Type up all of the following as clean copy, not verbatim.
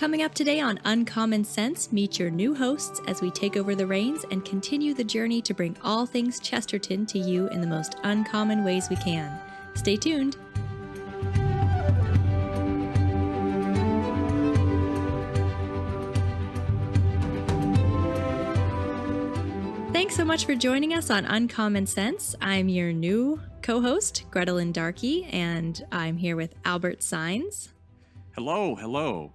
Coming up today on Uncommon Sense, meet your new hosts as we take over the reins and continue the journey to bring all things Chesterton to you in the most uncommon ways we can. Stay tuned. Thanks so much for joining us on Uncommon Sense. I'm your new co-host, Grettelyn Darkey, and I'm here with Albert Saenz. Hello.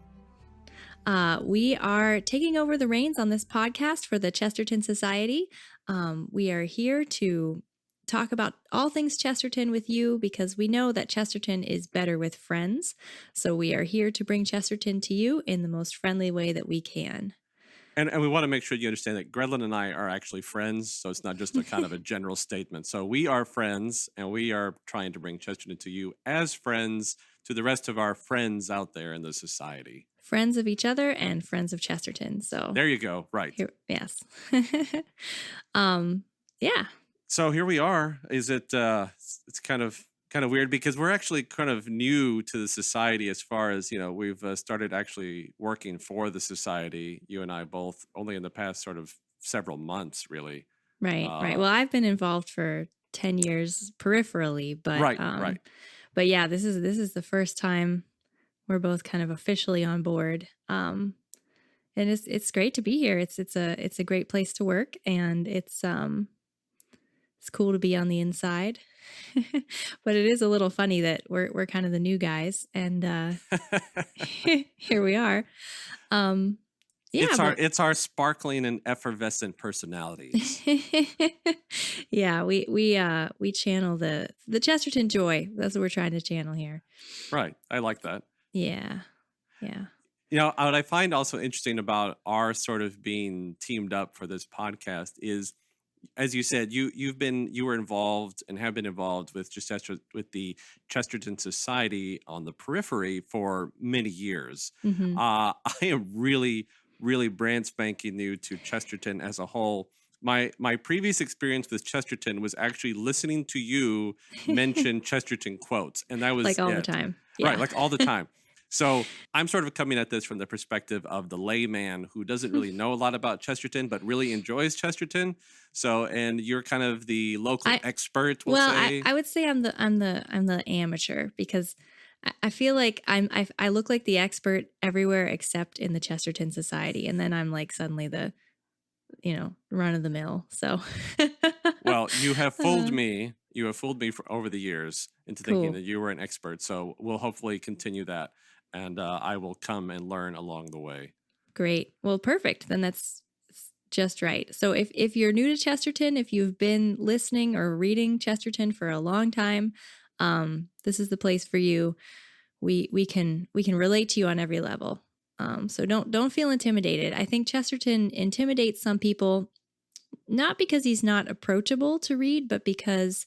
We are taking over the reins on this podcast for the Chesterton Society. We are here to talk about all things Chesterton with you because we know that Chesterton is better with friends. So we are here to bring Chesterton to you in the most friendly way that we can. And we want to make sure you understand that Grettelyn and I are actually friends, so it's not just a kind of a general statement. So we are friends, and we are trying to bring Chesterton to you as friends to the rest of our friends out there in the society. Friends of each other and friends of Chesterton. So there you go. Right. Yes. Yeah. So here we are. Is it? It's kind of weird because we're actually kind of new to the society as far as, we've started actually working for the society, you and I both, only in the past sort of several months, really. Right. Well, I've been involved for 10 years peripherally, but right. But yeah, this is the first time we're both kind of officially on board. And it's great to be here. It's a great place to work, and it's cool to be on the inside. But it is a little funny that we're kind of the new guys, and here we are. It's our sparkling and effervescent personalities. Yeah, we channel the Chesterton joy. That's what we're trying to channel here. Right. I like that. Yeah. What I find also interesting about our sort of being teamed up for this podcast is, as you said, you were involved and have been involved with the Chesterton Society on the periphery for many years. Mm-hmm. I am really brand spanking new to Chesterton as a whole. My previous experience with Chesterton was actually listening to you mention Chesterton quotes, and that was like all the time. Yeah. Right, like all the time. So I'm sort of coming at this from the perspective of the layman who doesn't really know a lot about Chesterton, but really enjoys Chesterton. So, and you're kind of the local expert. I would say I'm the amateur, because I feel like I look like the expert everywhere except in the Chesterton Society, and then I'm like suddenly the run of the mill. So, well, you have fooled me. You have fooled me over the years into thinking that you were an expert. So we'll hopefully continue that. And I will come and learn along the way. Great. Well, perfect. Then that's just right. So if you're new to Chesterton, if you've been listening or reading Chesterton for a long time, this is the place for you. We can relate to you on every level. So don't feel intimidated. I think Chesterton intimidates some people, not because he's not approachable to read, but because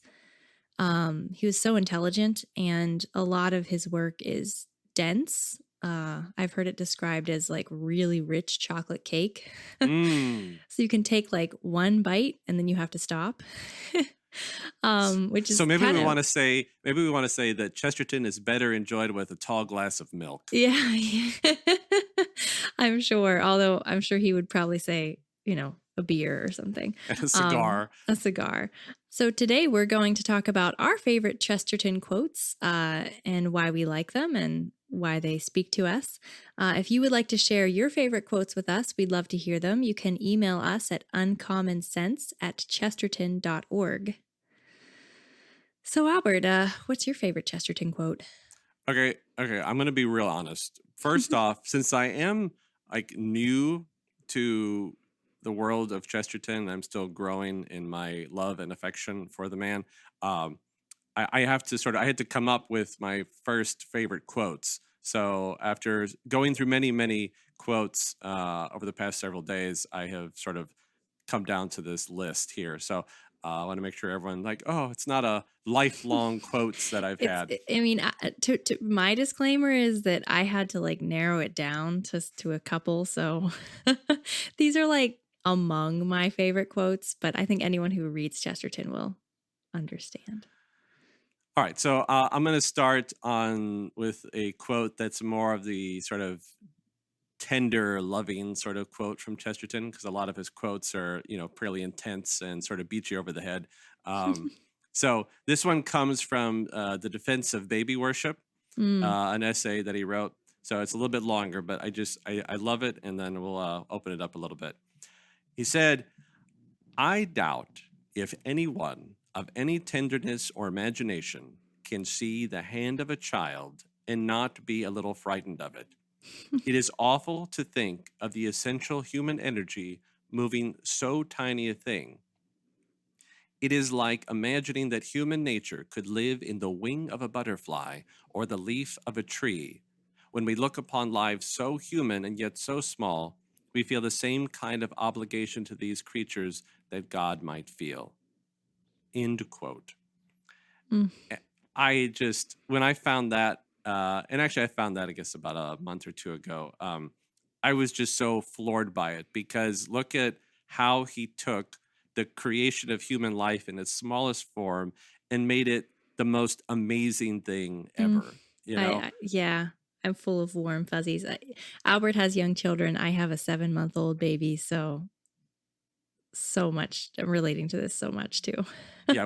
he was so intelligent, and a lot of his work is dense. I've heard it described as like really rich chocolate cake. So you can take like one bite and then you have to stop. Which is so maybe we want to say that Chesterton is better enjoyed with a tall glass of milk. Yeah. I'm sure. Although I'm sure he would probably say, a beer or something. A cigar. A cigar. So today we're going to talk about our favorite Chesterton quotes and why we like them and why they speak to us. If you would like to share your favorite quotes with us, we'd love to hear them. You can email us at uncommonsense@chesterton.org. So Albert, what's your favorite Chesterton quote? Okay. I'm going to be real honest. First off, since I am like new to the world of Chesterton, I'm still growing in my love and affection for the man. I had to come up with my first favorite quotes. So after going through many, many quotes over the past several days, I have sort of come down to this list here. So I want to make sure everyone it's not a lifelong quotes that I've had. I mean, my disclaimer is that I had to narrow it down to a couple. So these are among my favorite quotes, but I think anyone who reads Chesterton will understand. All right, so I'm going to start with a quote that's more of the sort of tender, loving sort of quote from Chesterton, because a lot of his quotes are, fairly intense and sort of beat you over the head. Um, so this one comes from The Defense of Baby Worship, Mm. an essay that he wrote. So it's a little bit longer, but I love it. And then we'll open it up a little bit. He said, I doubt if anyone of any tenderness or imagination can see the hand of a child and not be a little frightened of it. It is awful to think of the essential human energy moving so tiny a thing. It is like imagining that human nature could live in the wing of a butterfly or the leaf of a tree. When we look upon lives so human and yet so small, we feel the same kind of obligation to these creatures that God might feel. End quote. Mm. When I found that, and actually I found that, I guess, about a month or two ago, I was just so floored by it, because look at how he took the creation of human life in its smallest form and made it the most amazing thing Mm. ever, you know? Yeah, I'm full of warm fuzzies. Albert has young children. I have a 7-month-old baby, so much. I'm relating to this so much too. Yeah,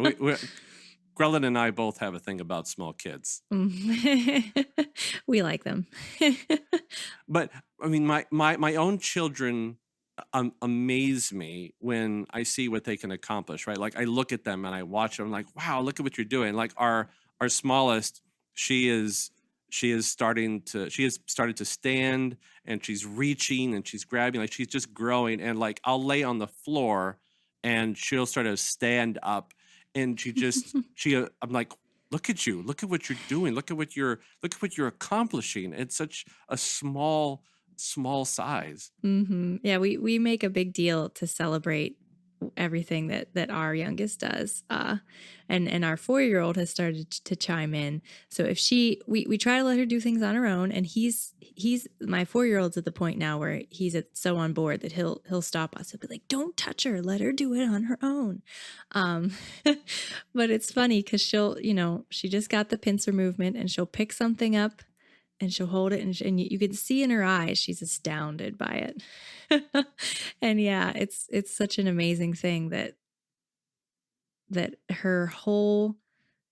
Grettelyn and I both have a thing about small kids. Mm. We like them. But I mean, my own children amaze me when I see what they can accomplish, right? Like I look at them and I watch them, like, wow, look at what you're doing. Like our smallest, she is she has started to stand, and she's reaching and she's grabbing, like she's just growing. And like I'll lay on the floor and she'll sort of stand up, and I'm like, look at you, look at what you're doing, look at what you're accomplishing. It's such a small size. Yeah, we make a big deal to celebrate everything that our youngest does, and our 4-year-old has started to chime in. So if we try to let her do things on her own, and he's my 4-year-old's at the point now where he's so on board that he'll stop us. He'll be like, "Don't touch her, let her do it on her own." Um, but it's funny because she just got the pincer movement, and she'll pick something up and she'll hold it, and you can see in her eyes she's astounded by it. And yeah, it's such an amazing thing that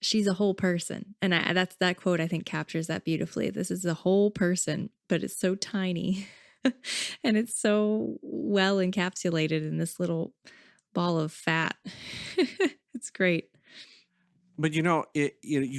she's a whole person. And that quote I think captures that beautifully. This is a whole person, but it's so tiny. And it's so well encapsulated in this little ball of fat. It's great. But you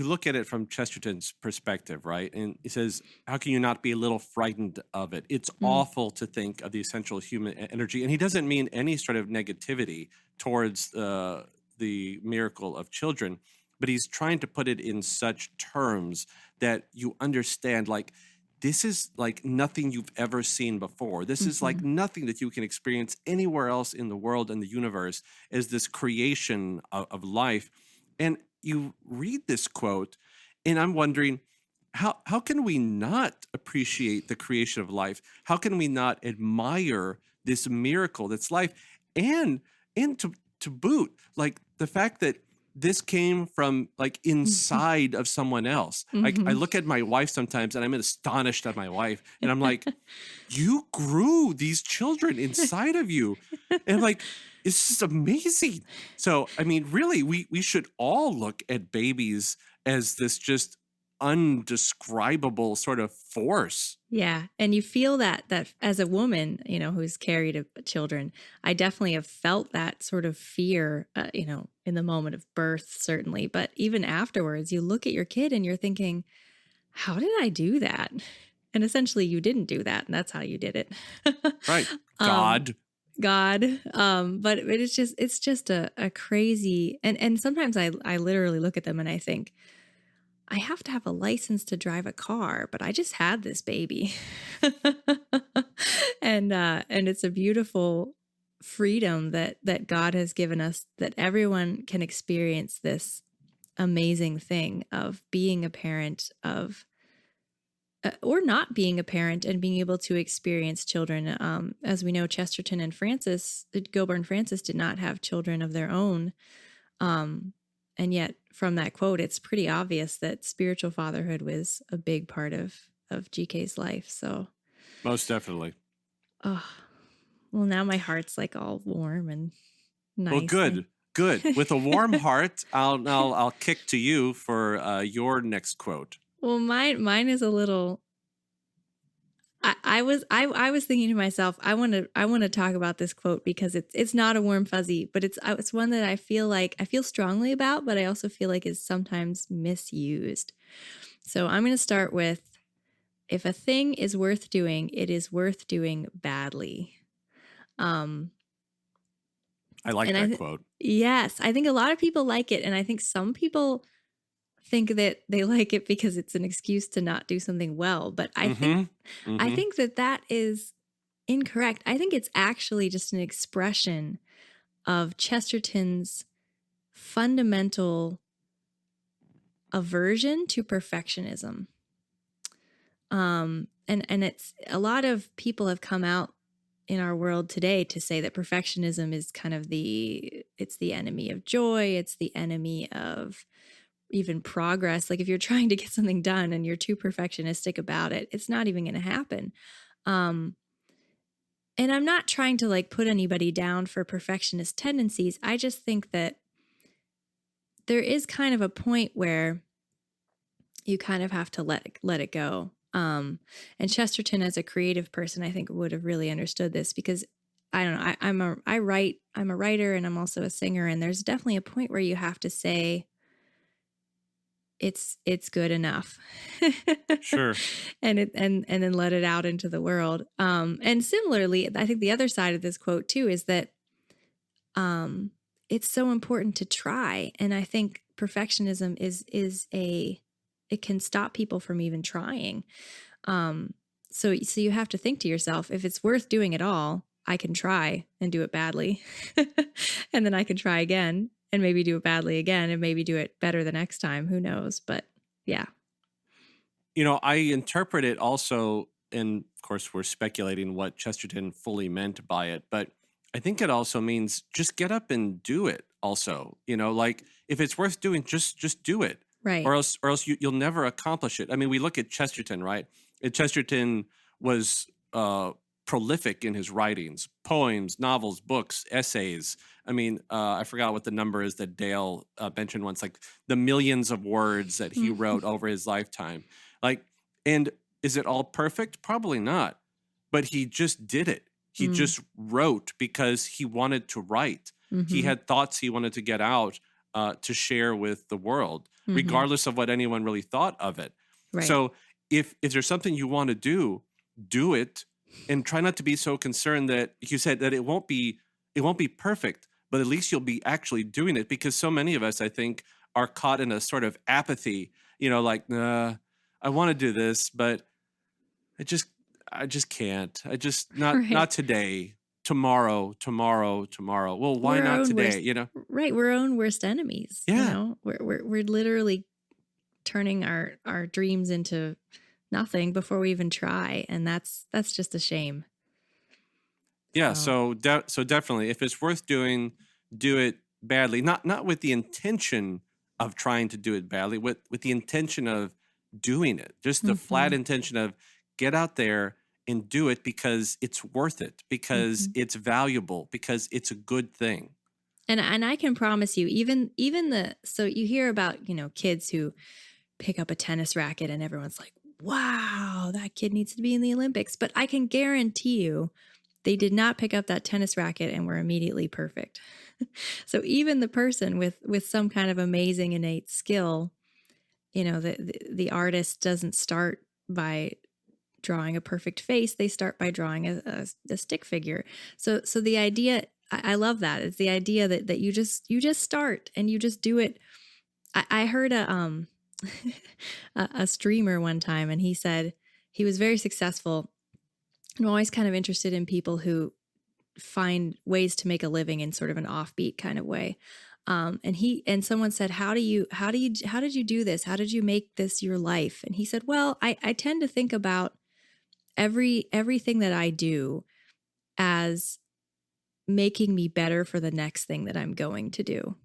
look at it from Chesterton's perspective, right? And he says, "How can you not be a little frightened of it? It's Mm. awful to think of the essential human energy." And he doesn't mean any sort of negativity towards the miracle of children, but he's trying to put it in such terms that you understand, like, this is like nothing you've ever seen before. This is like Mhm. nothing that you can experience anywhere else in the world and the universe, as this creation of life. And you read this quote, and I'm wondering, how can we not appreciate the creation of life? How can we not admire this miracle that's life? And to boot, like the fact that this came from like inside of someone else. Like I Mhm. look at my wife sometimes and I'm astonished at my wife, and I'm like, you grew these children inside of you. And I'm like, it's just amazing. So, I mean, really, we should all look at babies as this just undescribable sort of force. Yeah, and you feel that as a woman, who's carried children, I definitely have felt that sort of fear, in the moment of birth, certainly, but even afterwards, you look at your kid and you're thinking, "How did I do that?" And essentially, you didn't do that, and that's how you did it. Right. um, God. God, but it's just a crazy, and sometimes I literally look at them and I think, I have to have a license to drive a car, but I just had this baby. And it's a beautiful freedom that God has given us, that everyone can experience this amazing thing of being a parent, of or not being a parent, and being able to experience children. As we know, Chesterton and Gilbert and Francis did not have children of their own. Um, and yet, from that quote, it's pretty obvious that spiritual fatherhood was a big part of GK's life. So, Most definitely. Oh, well, now my heart's like all warm and Well, nice. good, good. With a warm heart, I'll kick to you for your next quote. Well, mine is a little. I was thinking to myself, I want to talk about this quote because it's not a warm fuzzy, but it's one that I feel strongly about, but I also feel like is sometimes misused. So I'm going to start with, if a thing is worth doing, it is worth doing badly. Um, I like and that quote. yes, I think a lot of people like it, and I think some people think that they like it because it's an excuse to not do something well. But Mm-hmm. I Mm-hmm. think that is incorrect. I think it's actually just an expression of Chesterton's fundamental aversion to perfectionism. And it's a lot of people have come out in our world today to say that perfectionism is kind of it's the enemy of joy. It's the enemy of even progress. Like if you're trying to get something done and you're too perfectionistic about it, it's not even going to happen. Um, and I'm not trying to like put anybody down for perfectionist tendencies. I just think that there is kind of a point where you kind of have to let it go. And Chesterton, as a creative person, I think would have really understood this because I don't know. I'm a writer, and I'm also a singer. And there's definitely a point where you have to say it's good enough, Sure. and then let it out into the world. And similarly, I think the other side of this quote too is that it's so important to try, and I think perfectionism it can stop people from even trying. So you have to think to yourself, if it's worth doing at all, I can try and do it badly, and then I can try again and maybe do it badly again and maybe do it better the next time. Who knows? But yeah. I interpret it also, and of course, we're speculating what Chesterton fully meant by it, but I think it also means just get up and do it. Also, like if it's worth doing, just do it, Right. or else you'll never accomplish it. I mean, we look at Chesterton, right? Chesterton was prolific in his writings, poems, novels, books, essays. I mean, I forgot what the number is that Dale mentioned once, like the millions of words that he wrote over his lifetime. Like, and is it all perfect? Probably not. But he just did it. He Mm. just wrote because he wanted to write. He Mm-hmm. had thoughts he wanted to get out to share with the world, Mm-hmm. regardless of what anyone really thought of it. Right. So if there's something you want to do it, and try not to be so concerned that you said that it won't be perfect, but at least you'll be actually doing it, because so many of us, I think, are caught in a sort of apathy, like, nah, I want to do this, but I just I just can't. I just not Right. today. Tomorrow. Well, why We're our not own today? worst. Right. We're our own worst enemies. Yeah. We're literally turning our dreams into nothing before we even try, and that's just a shame. Yeah, So so definitely, if it's worth doing, do it badly. Not with the intention of trying to do it badly, with the intention of doing it. Just the mm-hmm. flat intention of get out there and do it because it's worth it, because Mm-hmm. it's valuable, because it's a good thing. And I can promise you, even the so you hear about, kids who pick up a tennis racket and everyone's like, wow, that kid needs to be in the Olympics. But I can guarantee you they did not pick up that tennis racket and were immediately perfect. So even the person with some kind of amazing innate skill, the artist doesn't start by drawing a perfect face. They start by drawing a stick figure. So the idea, I love that. It's the idea that you just start and you just do it. I heard a streamer one time, and he said he was very successful. I'm always kind of interested in people who find ways to make a living in sort of an offbeat kind of way. And someone said, how did you do this? How did you make this your life? And he said, well, I tend to think about everything that I do as making me better for the next thing that I'm going to do.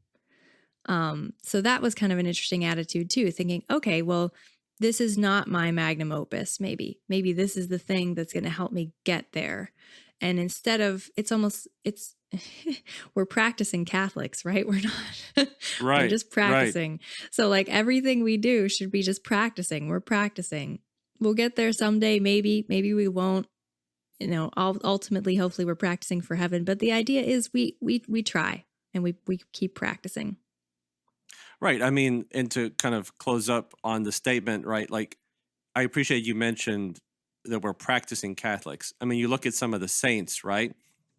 So that was kind of an interesting attitude too, thinking, okay, well, this is not my magnum opus. Maybe this is the thing that's going to help me get there. And instead of, it's we're practicing Catholics, right? We're not, we're Right, just right. practicing. So like everything we do should be just practicing. We're practicing. We'll get there someday. Maybe we won't, ultimately, hopefully we're practicing for heaven. But the idea is we try and we keep practicing. Right. I mean, and to kind of close up on the statement, right? Like, I appreciate you mentioned that we're practicing Catholics. I mean, you look at some of the saints, right?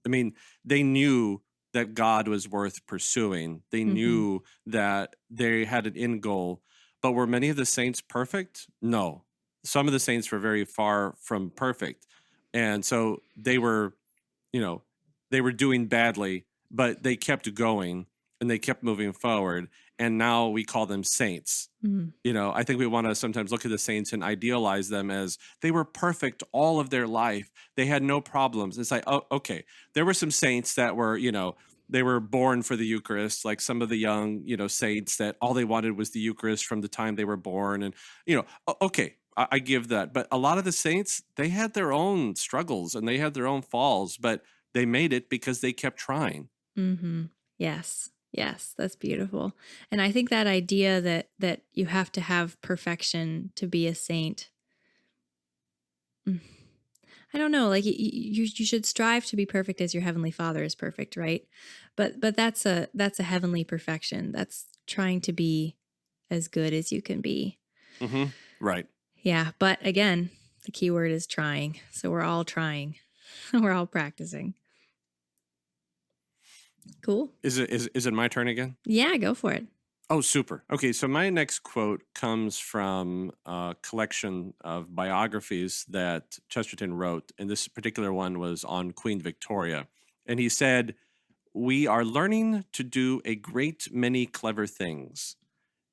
I mean, they knew that God was worth pursuing. They Mm-hmm. knew that they had an end goal. But were many of the saints perfect? No. Some of the saints were very far from perfect. And so they were, you know, they were doing badly, but they kept going and they kept moving forward. And now we call them saints. Mm-hmm. I think we want to sometimes look at the saints and idealize them as they were perfect all of their life. They had no problems. It's like, oh, okay. There were some saints that were, they were born for the Eucharist, like some of the young, saints that all they wanted was the Eucharist from the time they were born. And, okay, I give that. But a lot of the saints, they had their own struggles and they had their own falls, but they made it because they kept trying. Mm-hmm. Yes. Yes, that's beautiful. And I think that idea that you have to have perfection to be a saint. I don't know, like you should strive to be perfect as your heavenly Father is perfect, right? But that's a heavenly perfection. That's trying to be as good as you can be. Mm-hmm. Right. Yeah, but again, the key word is trying. So we're all trying. We're all practicing. Cool. Is it my turn again? Yeah, go for it. Oh, super. Okay, so my next quote comes from a collection of biographies that Chesterton wrote, and this particular one was on Queen Victoria. And he said, "We are learning to do a great many clever things.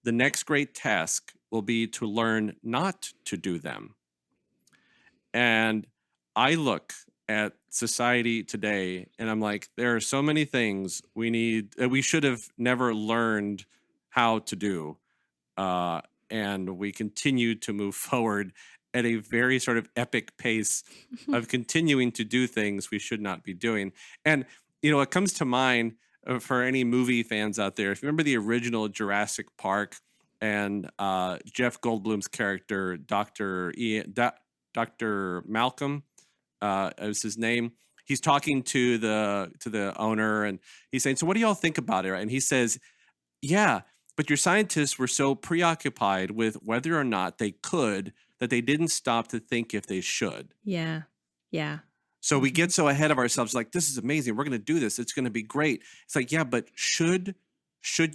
The next great task will be to learn not to do them." And I look at society today and I'm like, there are so many things we should have never learned how to do. Uh, and we continue to move forward at a very sort of epic pace of continuing to do things we should not be doing. And, it comes to mind for any movie fans out there, if you remember the original Jurassic Park and Jeff Goldblum's character, Dr. Malcolm, is his name. He's talking to the owner and he's saying, "So what do y'all think about it?" And he says, "Yeah, but your scientists were so preoccupied with whether or not they could that they didn't stop to think if they should." Yeah. Yeah. So we Mm-hmm. get so ahead of ourselves, like, this is amazing. We're going to do this. It's going to be great. It's like, yeah, but should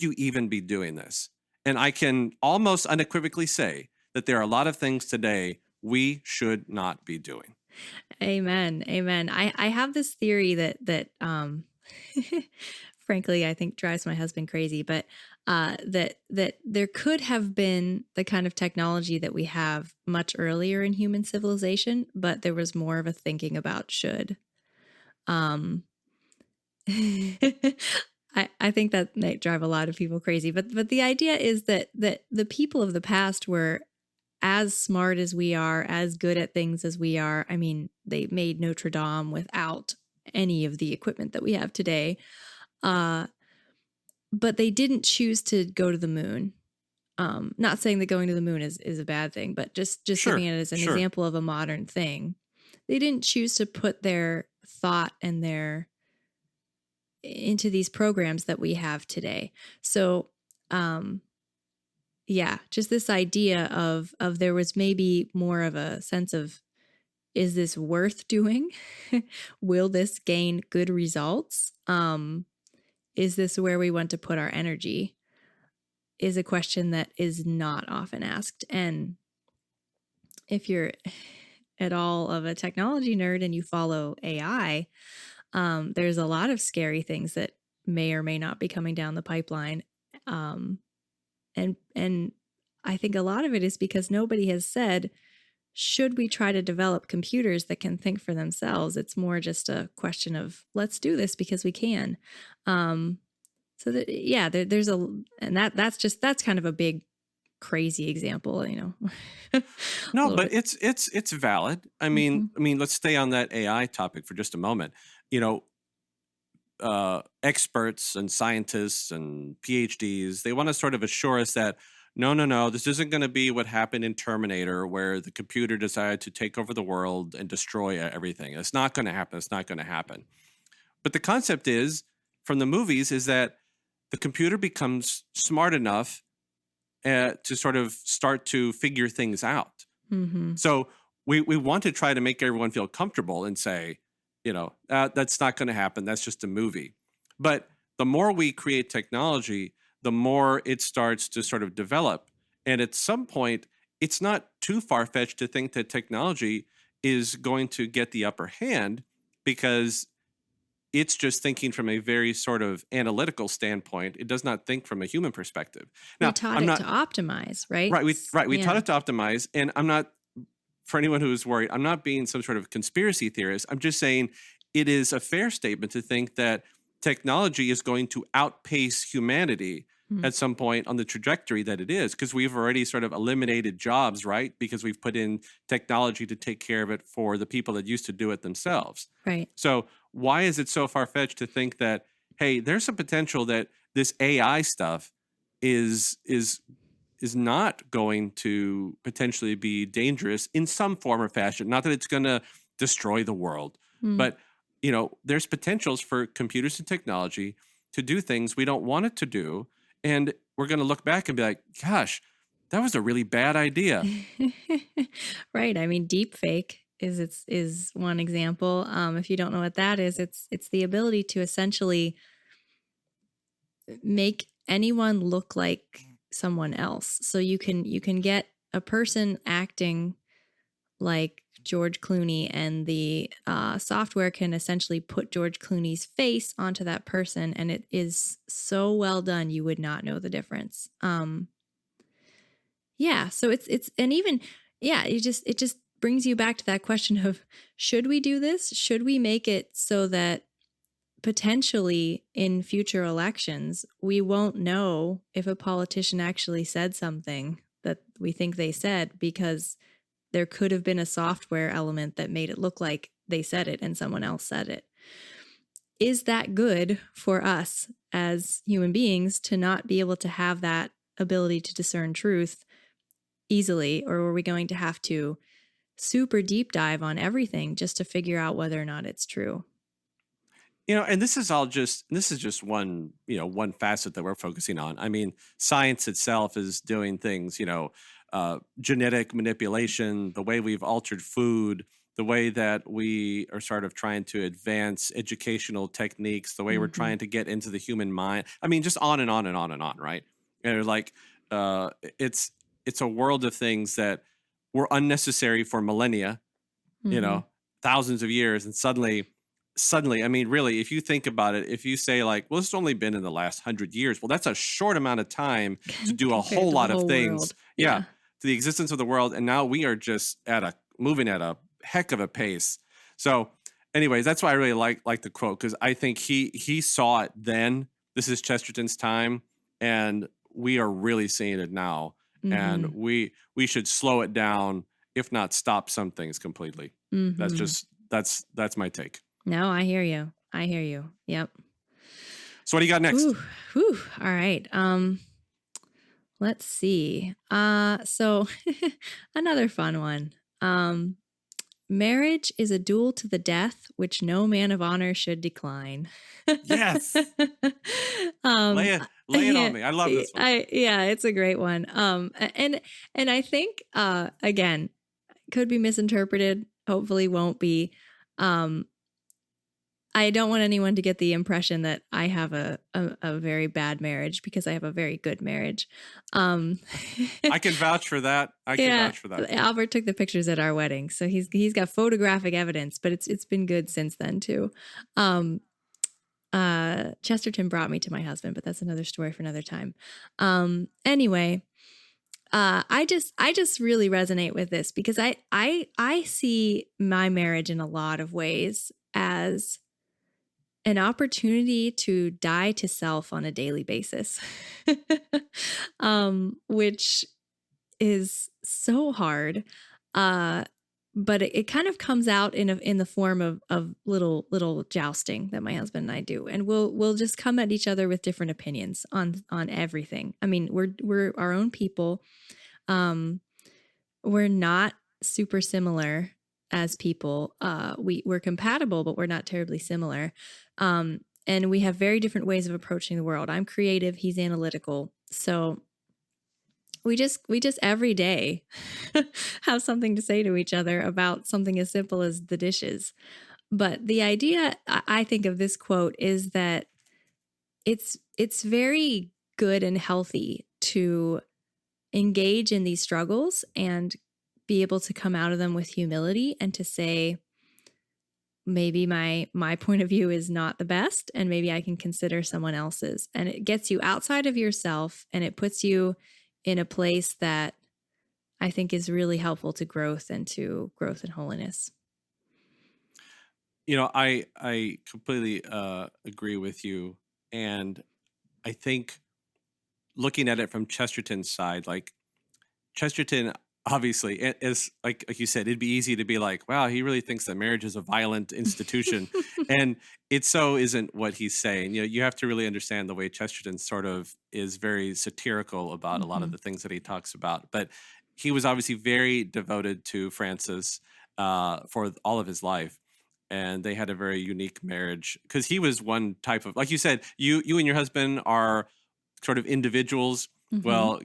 you even be doing this? And I can almost unequivocally say that there are a lot of things today we should not be doing. Amen. Amen. I have this theory that frankly I think drives my husband crazy, but that there could have been the kind of technology that we have much earlier in human civilization, but there was more of a thinking about should. Um I think that might drive a lot of people crazy, but the idea is that the people of the past were as smart as we are, as good at things as we are. I mean, they made Notre Dame without any of the equipment that we have today. Uh, but they didn't choose to go to the moon. Not saying that going to the moon is a bad thing, but just giving Sure, it as an sure. example of a modern thing. They didn't choose to put their thought and their into these programs that we have today. So, yeah, just this idea of there was maybe more of a sense of, is this worth doing? Will this gain good results? Is this where we want to put our energy? Is a question that is not often asked. And if you're at all of a technology nerd and you follow AI, there's a lot of scary things that may or may not be coming down the pipeline. And I think a lot of it is because nobody has said, should we try to develop computers that can think for themselves? It's more just a question of, let's do this because we can. So that, yeah, there's a, and that's kind of a big crazy example, a No, little but bit. it's valid. Mhm. Let's stay on that AI topic for just a moment. You know, experts and scientists and PhDs, they want to sort of assure us that no, no, no, this isn't going to be what happened in Terminator, where the computer decided to take over the world and destroy everything. It's not going to happen. It's not going to happen. But the concept is from the movies is that the computer becomes smart enough to sort of start to figure things out. Mhm. So we want to try to make everyone feel comfortable and say, that's not going to happen. That's just a movie. But the more we create technology, the more it starts to sort of develop. And at some point, it's not too far fetched to think that technology is going to get the upper hand because it's just thinking from a very sort of analytical standpoint. It does not think from a human perspective. We Now, taught I'm it to not optimize, right? right. We taught Yeah. it to optimize, and I'm not, for anyone who's worried, I'm not being some sort of conspiracy theorist. I'm just saying it is a fair statement to think that technology is going to outpace humanity Mm. at some point on the trajectory that it is, because we've already sort of eliminated jobs, right? Because we've put in technology to take care of it for the people that used to do it themselves. Right. So why is it so far-fetched to think that, hey, there's some potential that this AI stuff is not going to potentially be dangerous in some form or fashion. Not that it's going to destroy the world, Mm. but there's potentials for computers and technology to do things we don't want it to do, and we're going to look back and be like, "Gosh, that was a really bad idea." Right. I mean, deep fake is one example. If you don't know what that is, it's the ability to essentially make anyone look like someone else. So you can get a person acting like George Clooney, and the software can essentially put George Clooney's face onto that person, and it is so well done you would not know the difference. Yeah, so it's and even yeah, it just brings you back to that question of, should we do this? Should we make it so that potentially in future elections we won't know if a politician actually said something that we think they said, because there could have been a software element that made it look like they said it and someone else said it. Is that good for us as human beings to not be able to have that ability to discern truth easily, or are we going to have to super deep dive on everything just to figure out whether or not it's true? And this is just one facet that we're focusing on. Science itself is doing things, genetic manipulation, the way we've altered food, the way that we are sort of trying to advance educational techniques, the way we're Mm-hmm. trying to get into the human mind. Just on and on and on and on, right? And like, uh, it's it's a world of things that were unnecessary for millennia, you Mm-hmm. know, thousands of years, and suddenly, really, if you think about it, if you say like, well, it's only been in the last 100 years, well, that's a short amount of time to do a Compared whole to the lot of whole things. world. Yeah, Yeah. to the existence of the world, and now we are just moving at a heck of a pace. So, anyways, that's why I really like the quote, because I think he saw it then. This is Chesterton's time, and we are really seeing it now, and Mm-hmm. we should slow it down, if not stop some things completely. That's Mm-hmm. just that's my take. No, I hear you. I hear you. Yep. So what do you got next? Whew. Whew. All right. Let's see. So another fun one. Marriage is a duel to the death, which no man of honor should decline. Yes. um, Lay it on me. I love this one. yeah, it's a great one. And I think again, could be misinterpreted. Hopefully, won't be. Um, I don't want anyone to get the impression that I have a very bad marriage, because I have a very good marriage. Um, I can vouch for that. I can yeah, vouch for that. Albert took the pictures at our wedding, so he's got photographic evidence, but it's been good since then too. Um, Chesterton brought me to my husband, but that's another story for another time. Anyway, I just really resonate with this, because I see my marriage in a lot of ways as an opportunity to die to self on a daily basis. Which is so hard. Uh, but it kind of comes out in the form of little jousting that my husband and I do, and we'll just come at each other with different opinions on everything. I mean, we're our own people. Um, we're not super similar as people. We're compatible, but we're not terribly similar. And we have very different ways of approaching the world. I'm creative, he's analytical. So we just every day have something to say to each other about something as simple as the dishes. But the idea I think of this quote is that it's very good and healthy to engage in these struggles and be able to come out of them with humility and to say, maybe my point of view is not the best, and maybe I can consider someone else's. And it gets you outside of yourself, and it puts you in a place that I think is really helpful to growth and holiness. I completely agree with you, and I think looking at it from Chesterton's side, like Chesterton obviously is like you said, it'd be easy to be like, wow, he really thinks that marriage is a violent institution. And it so isn't what he's saying. You have to really understand the way Chesterton sort of is very satirical about a lot of Mm-hmm. the things that he talks about. But he was obviously very devoted to Frances for all of his life. And they had a very unique marriage because he was one type of, like you said, you and your husband are sort of individuals. Mm-hmm. Well,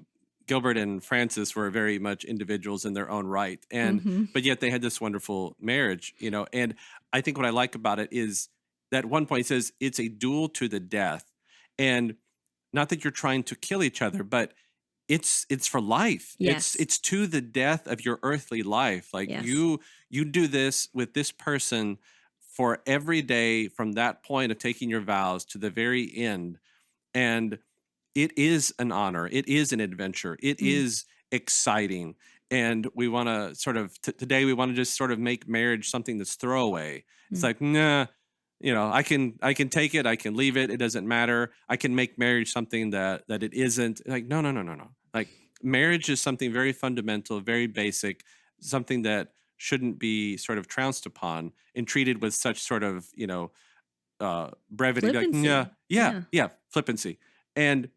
Gilbert and Frances were very much individuals in their own right, and Mm-hmm. but yet they had this wonderful marriage. And I think what I like about it is that one point he says it's a duel to the death, and not that you're trying to kill each other, but it's for life. It's Yes. it's to the death of your earthly life. Like Yes. you do this with this person for every day from that point of taking your vows to the very end, and it is an honor. It is an adventure. It Mm. is exciting. And we want to sort of, today, we want to just sort of make marriage something that's throwaway. It's Mm. like, nah, I can take it. I can leave it. It doesn't matter. I can make marriage something that it isn't. Like, no, no, no, no, no. Like marriage is something very fundamental, very basic, something that shouldn't be sort of trounced upon and treated with such sort of, brevity. Be like, yeah, Flippancy. yeah, Yeah. yeah, flippancy. And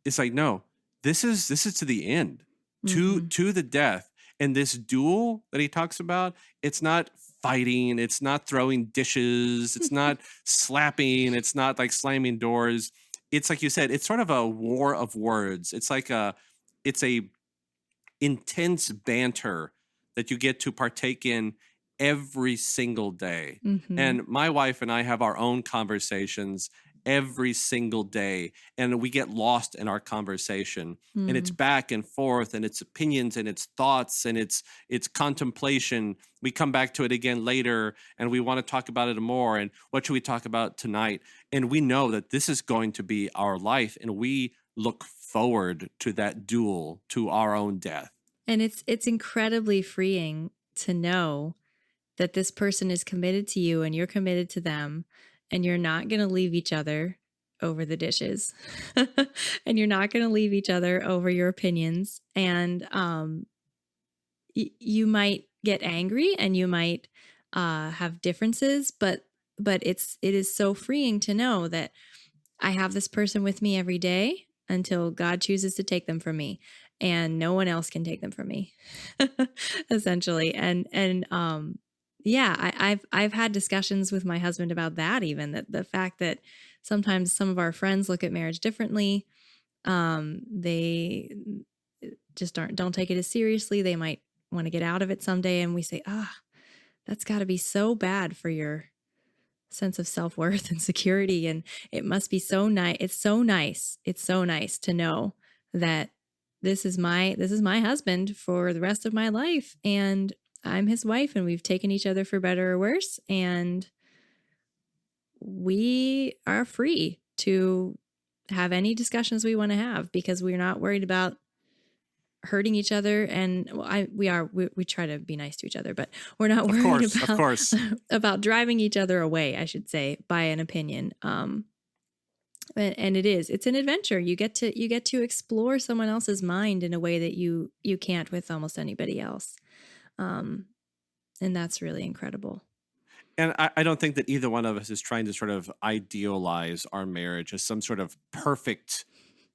it's like, no, this is to the end, to Mm-hmm. to the death. And this duel that he talks about, it's not fighting, it's not throwing dishes, it's not slapping, it's not like slamming doors. It's like you said, it's sort of a war of words. It's a intense banter that you get to partake in every single day. Mm-hmm. And my wife and I have our own conversations every single day, and we get lost in our conversation. And it's Mm. back and forth, and it's opinions, and it's thoughts, and it's contemplation. We come back to it again later, and we want to talk about it more. And what should we talk about tonight? And we know that this is going to be our life, and we look forward to that duel to our own death. And it's incredibly freeing to know that this person is committed to you and you're committed to them, and you're not going to leave each other over the dishes. And you're not going to leave each other over your opinions. And you might get angry and you might have differences, but it is so freeing to know that I have this person with me every day until God chooses to take them from me, and no one else can take them from me. Essentially. And yeah, I've had discussions with my husband about that, even that the fact that sometimes some of our friends look at marriage differently. They just don't take it as seriously. They might want to get out of it someday, and we say, that's got to be so bad for your sense of self-worth and security, and it must be so nice. It's so nice to know that this is my husband for the rest of my life, and I'm his wife, and we've taken each other for better or worse, and we are free to have any discussions we want to have because we're not worried about hurting each other. And well, we try to be nice to each other, but we're not worried Of course. about driving each other away, I should say, by an opinion. And it's an adventure. You get to explore someone else's mind in a way that you can't with almost anybody else. And that's really incredible. And I don't think that either one of us is trying to sort of idealize our marriage as some sort of perfect,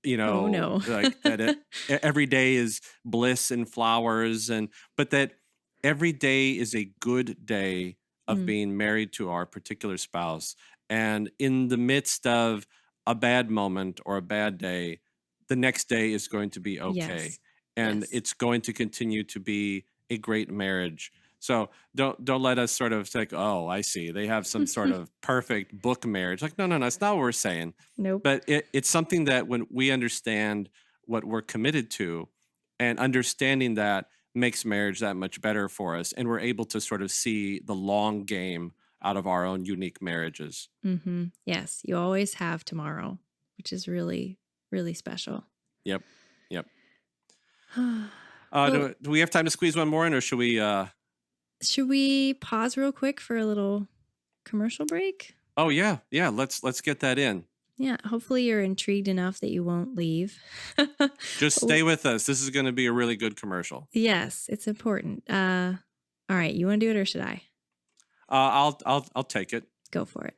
Oh no. like that every day is bliss and flowers, but that every day is a good day of Mm, being married to our particular spouse. And in the midst of a bad moment or a bad day, the next day is going to be okay. yes. And Yes. it's going to continue to be a great marriage. So don't let us sort of think, oh, I see. They have some sort of perfect book marriage. Like, no, that's not what we're saying. Nope. But it's something that when we understand what we're committed to, and understanding that makes marriage that much better for us. And we're able to sort of see the long game out of our own unique marriages. Mm-hmm. Yes. You always have tomorrow, which is really, really special. Yep. Yep. Well, Do we have time to squeeze one more in, or should we? should we pause real quick for a little commercial break? Oh yeah. Let's get that in. Yeah, hopefully you're intrigued enough that you won't leave. Just stay with us. This is going to be a really good commercial. Yes, it's important. All right, you want to do it or should I? I'll take it. Go for it.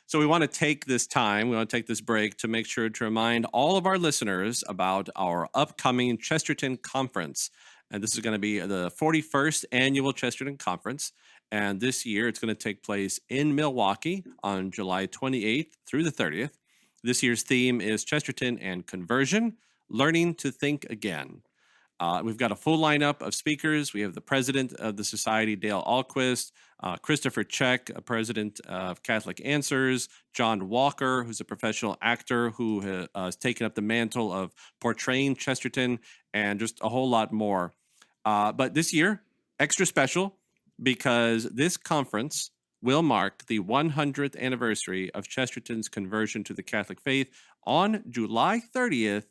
So we want to take this time, we want to take this break to make sure to remind all of our listeners about our upcoming Chesterton Conference. And this is going to be the 41st annual Chesterton Conference. And this year it's going to take place in Milwaukee on July 28th through the 30th. This year's theme is Chesterton and Conversion, Learning to Think Again. We've got a full lineup of speakers. We have the president of the society, Dale Ahlquist, Christopher Check, a president of Catholic Answers, John Walker, who's a professional actor who has taken up the mantle of portraying Chesterton, and just a whole lot more. But this year, extra special, because this conference will mark the 100th anniversary of Chesterton's conversion to the Catholic faith on July 30th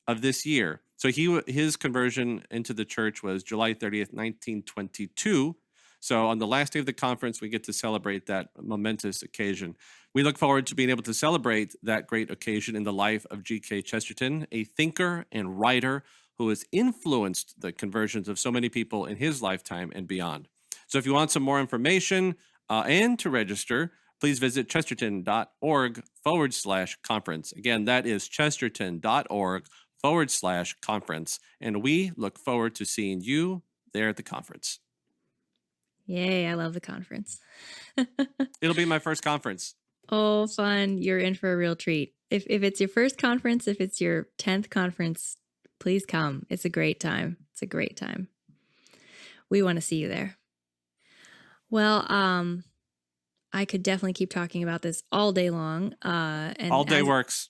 of this year. So his conversion into the church was July 30th, 1922. So on the last day of the conference, we get to celebrate that momentous occasion. We look forward to being able to celebrate that great occasion in the life of G.K. Chesterton, a thinker and writer who has influenced the conversions of so many people in his lifetime and beyond. So if you want some more information and to register, please visit chesterton.org/conference. Again, that is chesterton.org/conference. And we look forward to seeing you there at the conference. Yay, I love the conference. It'll be my first conference. Oh, fun. You're in for a real treat. If it's your first conference, if it's your 10th conference, please come. It's a great time. It's a great time. We want to see you there. Well, I could definitely keep talking about this all day long. And all day works.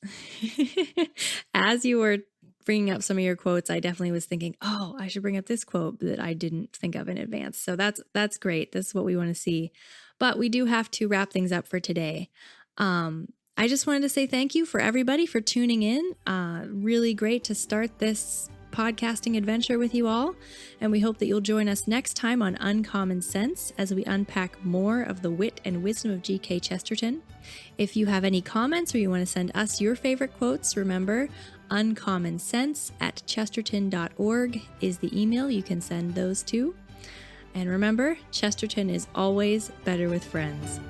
As you were bringing up some of your quotes, I definitely was thinking, oh, I should bring up this quote that I didn't think of in advance. So that's great. This is what we want to see. But we do have to wrap things up for today. I just wanted to say thank you for everybody for tuning in. Really great to start this podcasting adventure with you all, and we hope that you'll join us next time on Uncommon Sense as we unpack more of the wit and wisdom of G.K. Chesterton. If you have any comments or you want to send us your favorite quotes, remember uncommonsense@chesterton.org is the email you can send those to. And remember, Chesterton is always better with friends.